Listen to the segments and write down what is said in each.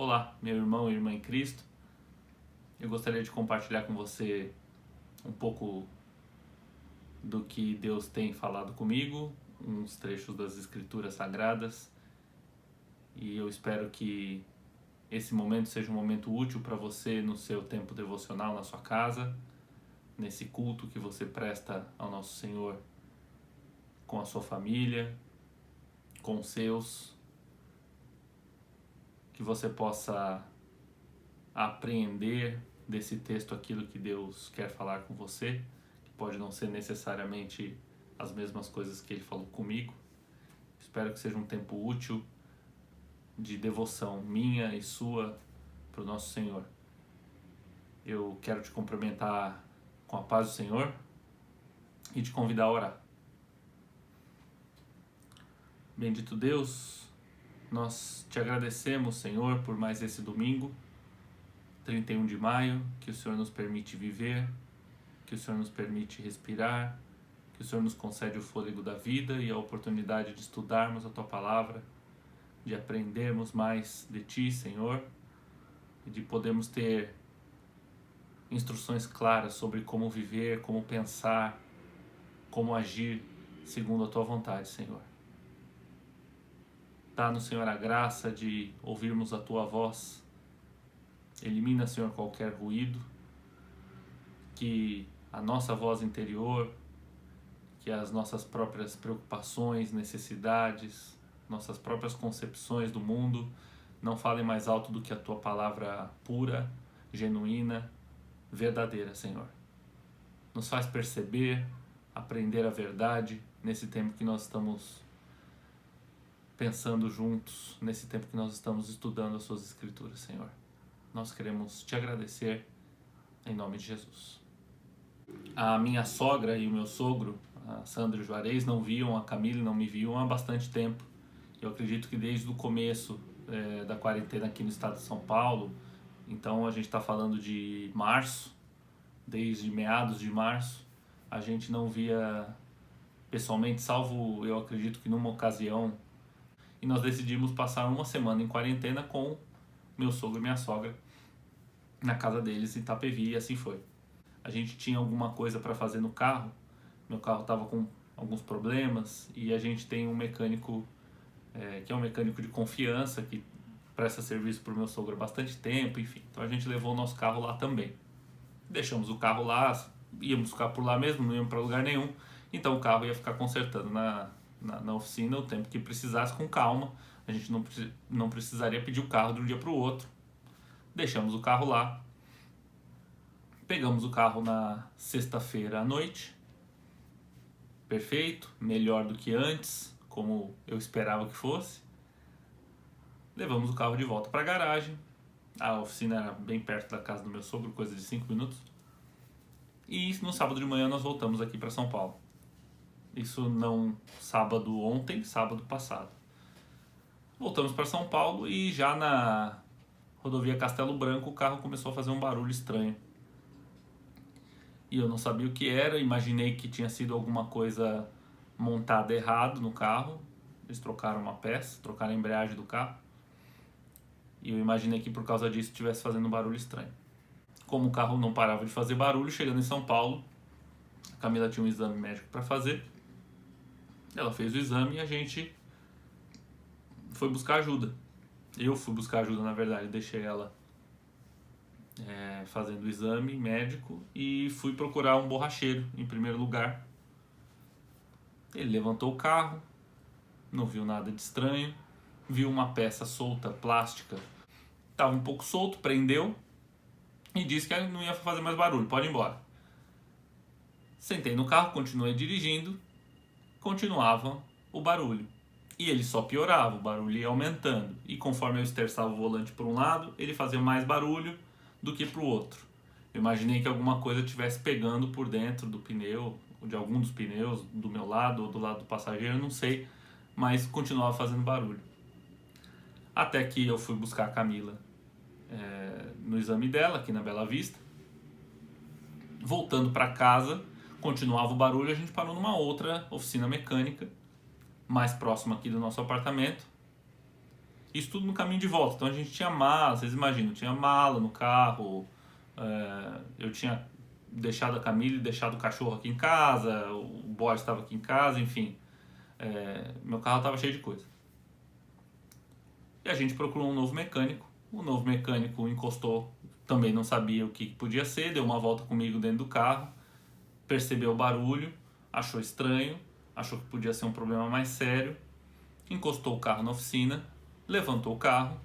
Olá, meu irmão e irmã em Cristo. Eu gostaria de compartilhar com você um pouco do que Deus tem falado comigo, uns trechos das Escrituras Sagradas, e eu espero que esse momento seja um momento útil para você no seu tempo devocional na sua casa, nesse culto que você presta ao nosso Senhor com a sua família, com os seus, que você possa apreender desse texto aquilo que Deus quer falar com você, que pode não ser necessariamente as mesmas coisas que Ele falou comigo. Espero que seja um tempo útil de devoção minha e sua para o nosso Senhor. Eu quero te cumprimentar com a paz do Senhor e te convidar a orar. Bendito Deus, nós te agradecemos, Senhor, por mais esse domingo, 31 de maio, que o Senhor nos permite viver, que o Senhor nos permite respirar, que o Senhor nos concede o fôlego da vida e a oportunidade de estudarmos a Tua Palavra, de aprendermos mais de Ti, Senhor, e de podermos ter instruções claras sobre como viver, como pensar, como agir segundo a Tua vontade, Senhor. Dá-nos, Senhor, a graça de ouvirmos a Tua voz. Elimina, Senhor, qualquer ruído, que a nossa voz interior, que as nossas próprias preocupações, necessidades, nossas próprias concepções do mundo não falem mais alto do que a Tua palavra pura, genuína, verdadeira, Senhor. Nos faz perceber, aprender a verdade nesse tempo que nós estamos pensando juntos, nesse tempo que nós estamos estudando as Suas Escrituras, Senhor. Nós queremos Te agradecer em nome de Jesus. A minha sogra e o meu sogro, a Sandra Juarez, não viam a Camila e não me viam há bastante tempo. Eu acredito que desde o começo da quarentena aqui no estado de São Paulo, então a gente está falando de março, desde meados de março, a gente não via pessoalmente, salvo eu acredito que numa ocasião, e nós decidimos passar uma semana em quarentena com meu sogro e minha sogra na casa deles em Itapevi, e assim foi. A gente tinha alguma coisa para fazer no carro, meu carro estava com alguns problemas e a gente tem um mecânico que é um mecânico de confiança que presta serviço para o meu sogro há bastante tempo, enfim. Então a gente levou o nosso carro lá também. Deixamos o carro lá, íamos ficar por lá mesmo, não íamos para lugar nenhum, então o carro ia ficar consertando na oficina o tempo que precisasse, com calma. A gente não precisaria pedir o carro de um dia para o outro. Deixamos o carro lá. Pegamos o carro na sexta-feira à noite. Perfeito, melhor do que antes, como eu esperava que fosse. Levamos o carro de volta para a garagem. A oficina era bem perto da casa do meu sogro, coisa de 5 minutos. E no sábado de manhã nós voltamos aqui para São Paulo. Isso não sábado ontem, sábado passado. Voltamos para São Paulo e já na rodovia Castelo Branco o carro começou a fazer um barulho estranho. E eu não sabia o que era, imaginei que tinha sido alguma coisa montada errado no carro. Eles trocaram uma peça, trocaram a embreagem do carro. E eu imaginei que por causa disso estivesse fazendo um barulho estranho. Como o carro não parava de fazer barulho, chegando em São Paulo, a Camila tinha um exame médico para fazer. Ela fez o exame e a gente foi buscar ajuda. Eu fui buscar ajuda, na verdade, deixei ela fazendo o exame médico e fui procurar um borracheiro em primeiro lugar. Ele levantou o carro, não viu nada de estranho, viu uma peça solta, plástica, estava um pouco solto, prendeu e disse que não ia fazer mais barulho, pode ir embora. Sentei no carro, continuei dirigindo, continuava o barulho. E ele só piorava, o barulho ia aumentando. E conforme eu esterçava o volante para um lado, ele fazia mais barulho do que para o outro. Eu imaginei que alguma coisa estivesse pegando por dentro do pneu, ou de algum dos pneus, do meu lado ou do lado do passageiro, não sei, mas continuava fazendo barulho. Até que eu fui buscar a Camila no exame dela, aqui na Bela Vista. Voltando para casa, continuava o barulho, a gente parou numa outra oficina mecânica, mais próxima aqui do nosso apartamento. Isso tudo no caminho de volta. Então a gente tinha mala, vocês imaginam, tinha mala no carro, eu tinha deixado a Camila e deixado o cachorro aqui em casa, o Boris estava aqui em casa, enfim. Meu carro estava cheio de coisa. E a gente procurou um novo mecânico. O novo mecânico encostou, também não sabia o que podia ser, deu uma volta comigo dentro do carro, percebeu o barulho, achou estranho, achou que podia ser um problema mais sério, encostou o carro na oficina, levantou o carro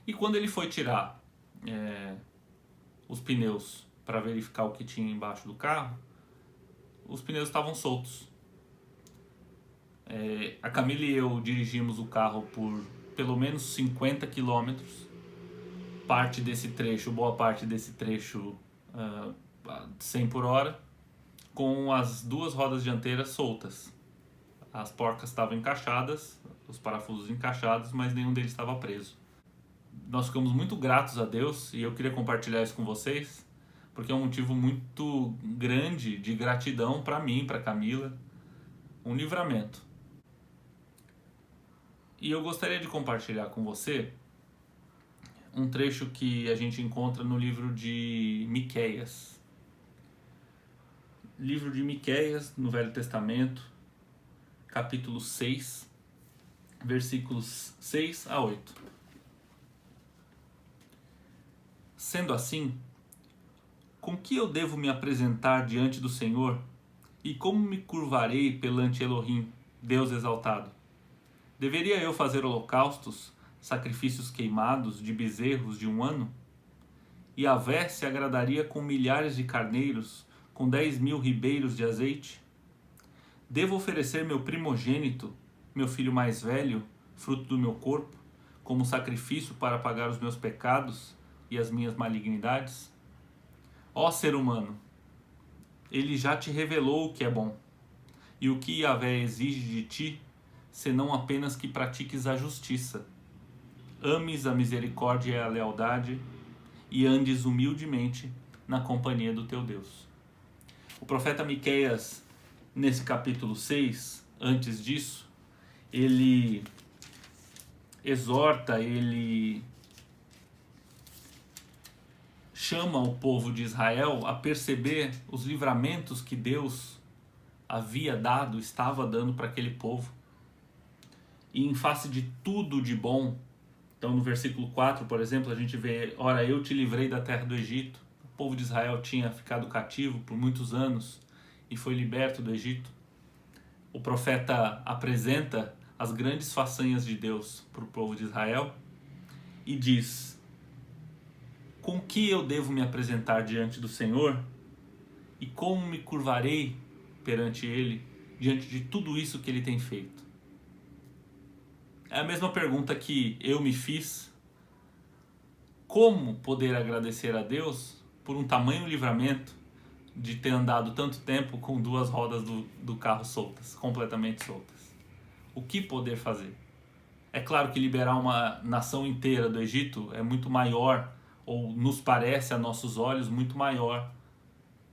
e quando ele foi tirar os pneus para verificar o que tinha embaixo do carro, os pneus estavam soltos. A Camila e eu dirigimos o carro por pelo menos 50 quilômetros. Parte desse trecho, boa parte desse trecho 100 por hora, com as duas rodas dianteiras soltas. As porcas estavam encaixadas, os parafusos encaixados, mas nenhum deles estava preso. Nós ficamos muito gratos a Deus e eu queria compartilhar isso com vocês, porque é um motivo muito grande de gratidão para mim, para Camila, um livramento. E eu gostaria de compartilhar com você um trecho que a gente encontra no livro de Miqueias. Livro de Miqueias, no Velho Testamento, capítulo 6, versículos 6 a 8. Sendo assim, com que eu devo me apresentar diante do Senhor? E como me curvarei perante Elohim, Deus exaltado? Deveria eu fazer holocaustos, sacrifícios queimados de bezerros de 1 ano? E Yahvé se agradaria com milhares de carneiros, com 10.000 ribeiros de azeite? Devo oferecer meu primogênito, meu filho mais velho, fruto do meu corpo, como sacrifício para pagar os meus pecados e as minhas malignidades? Ó ser humano, ele já te revelou o que é bom, e o que Yahvé exige de ti, senão apenas que pratiques a justiça, ames a misericórdia e a lealdade, e andes humildemente na companhia do teu Deus. O profeta Miqueias, nesse capítulo 6, antes disso, ele exorta, ele chama o povo de Israel a perceber os livramentos que Deus havia dado, estava dando para aquele povo. E em face de tudo de bom, então no versículo 4, por exemplo, a gente vê: ora, eu te livrei da terra do Egito. O povo de Israel tinha ficado cativo por muitos anos e foi liberto do Egito. O profeta apresenta as grandes façanhas de Deus para o povo de Israel e diz: com que eu devo me apresentar diante do Senhor e como me curvarei perante Ele diante de tudo isso que Ele tem feito? É a mesma pergunta que eu me fiz: como poder agradecer a Deus por um tamanho livramento de ter andado tanto tempo com duas rodas do carro soltas, completamente soltas? O que poder fazer? É claro que liberar uma nação inteira do Egito é muito maior, ou nos parece a nossos olhos muito maior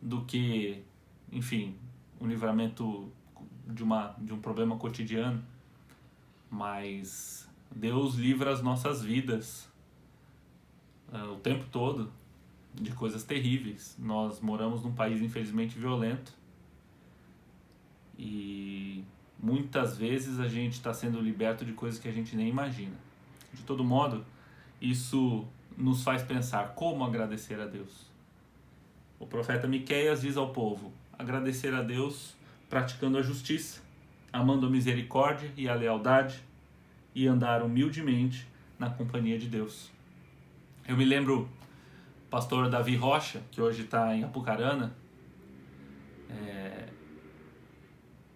do que, enfim, um livramento de um problema cotidiano. Mas Deus livra as nossas vidas o tempo todo de coisas terríveis. Nós moramos num país infelizmente violento e muitas vezes a gente está sendo liberto de coisas que a gente nem imagina. De todo modo, isso nos faz pensar como agradecer a Deus. O profeta Miqueias diz ao povo: agradecer a Deus praticando a justiça, amando a misericórdia e a lealdade, e andar humildemente na companhia de Deus. Eu me lembro, pastor Davi Rocha, que hoje está em Apucarana,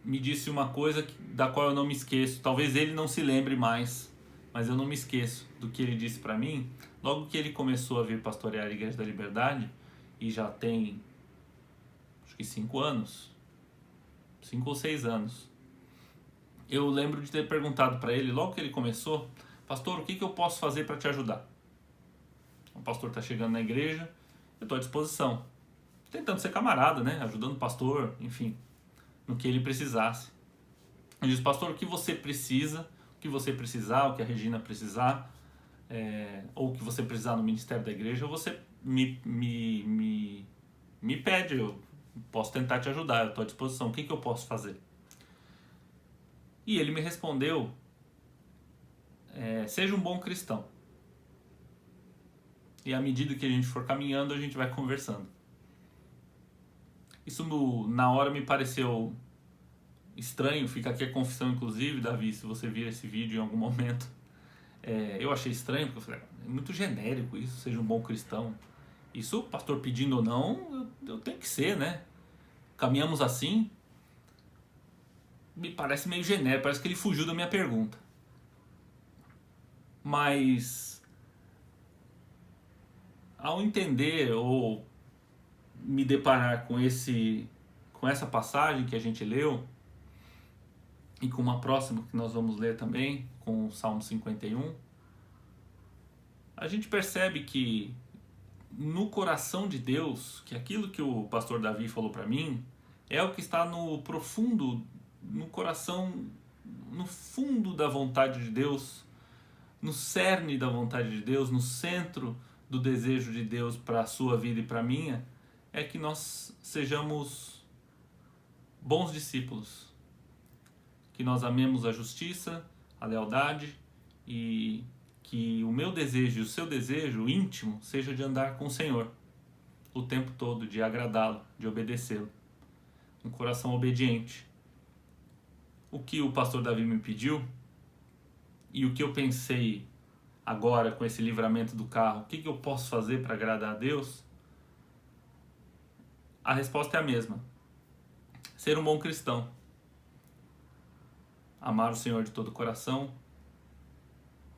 me disse uma coisa da qual eu não me esqueço. Talvez ele não se lembre mais, mas eu não me esqueço do que ele disse para mim logo que ele começou a vir pastorear a Igreja da Liberdade, e já tem acho que 5 anos, 5 ou 6 anos. Eu lembro de ter perguntado para ele, logo que ele começou: pastor, o que eu posso fazer para te ajudar? O pastor está chegando na igreja, eu estou à disposição. Tentando ser camarada, né? Ajudando o pastor, enfim, no que ele precisasse. Eu disse: pastor, o que você precisa, o que você precisar, o que a Regina precisar, ou o que você precisar no ministério da igreja, você me pede, eu posso tentar te ajudar, eu estou à disposição, o que eu posso fazer? E ele me respondeu, seja um bom cristão. E à medida que a gente for caminhando, a gente vai conversando. Isso na hora me pareceu estranho, fica aqui a confissão inclusive, Davi, se você vir esse vídeo em algum momento. Eu achei estranho, porque eu falei, é muito genérico isso, seja um bom cristão. Isso, o pastor pedindo ou não, eu tenho que ser, né? Caminhamos assim, me parece meio genérico, parece que ele fugiu da minha pergunta. Mas, ao entender ou me deparar com essa passagem que a gente leu, e com uma próxima que nós vamos ler também, com o Salmo 51, a gente percebe que no coração de Deus, que aquilo que o pastor Davi falou para mim, é o que está no profundo, no coração, no fundo da vontade de Deus, no cerne da vontade de Deus, no centro do desejo de Deus para a sua vida e para a minha, é que nós sejamos bons discípulos, que nós amemos a justiça, a lealdade e que o meu desejo e o seu desejo íntimo seja de andar com o Senhor o tempo todo, de agradá-lo, de obedecê-lo. Um coração obediente. O que o pastor Davi me pediu e o que eu pensei agora com esse livramento do carro, o que eu posso fazer para agradar a Deus? A resposta é a mesma. Ser um bom cristão. Amar o Senhor de todo o coração,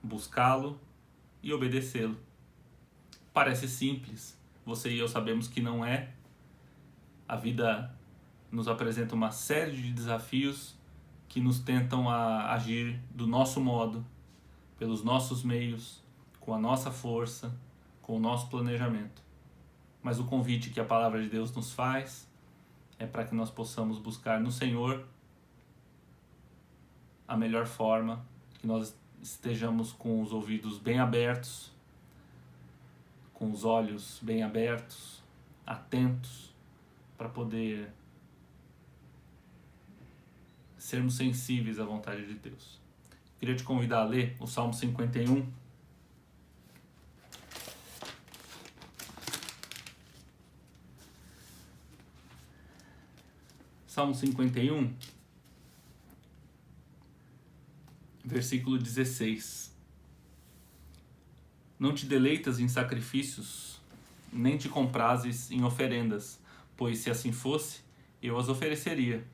buscá-lo e obedecê-lo. Parece simples, você e eu sabemos que não é. A vida nos apresenta uma série de desafios que nos tentam a agir do nosso modo, pelos nossos meios, com a nossa força, com o nosso planejamento. Mas o convite que a palavra de Deus nos faz é para que nós possamos buscar no Senhor a melhor forma, que nós estejamos com os ouvidos bem abertos, com os olhos bem abertos, atentos, para poder sermos sensíveis à vontade de Deus. Queria te convidar a ler o Salmo 51. Salmo 51, versículo 16. Não te deleitas em sacrifícios, nem te comprazes em oferendas, pois se assim fosse, eu as ofereceria.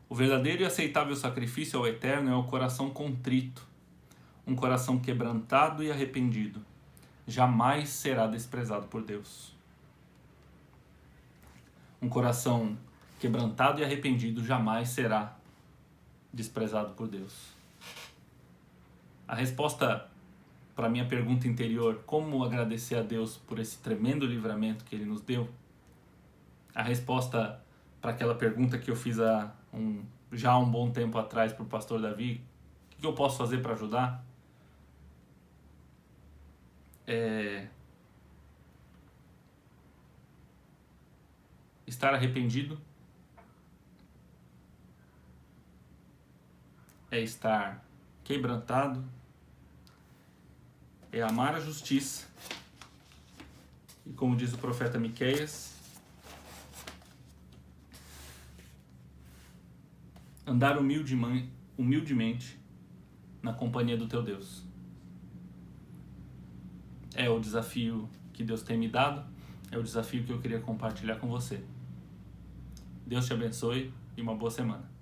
O verdadeiro e aceitável sacrifício ao Eterno é o coração contrito, um coração quebrantado e arrependido. Jamais será desprezado por Deus. Um coração quebrantado e arrependido jamais será desprezado por Deus. A resposta para a minha pergunta interior, como agradecer a Deus por esse tremendo livramento que Ele nos deu, a resposta para aquela pergunta que eu fiz já há um bom tempo atrás para o pastor Davi, o que eu posso fazer para ajudar? Estar arrependido, é estar quebrantado, é amar a justiça e, como diz o profeta Miqueias, andar humildemente na companhia do teu Deus. É o desafio que Deus tem me dado, é o desafio que eu queria compartilhar com você. Deus te abençoe e uma boa semana.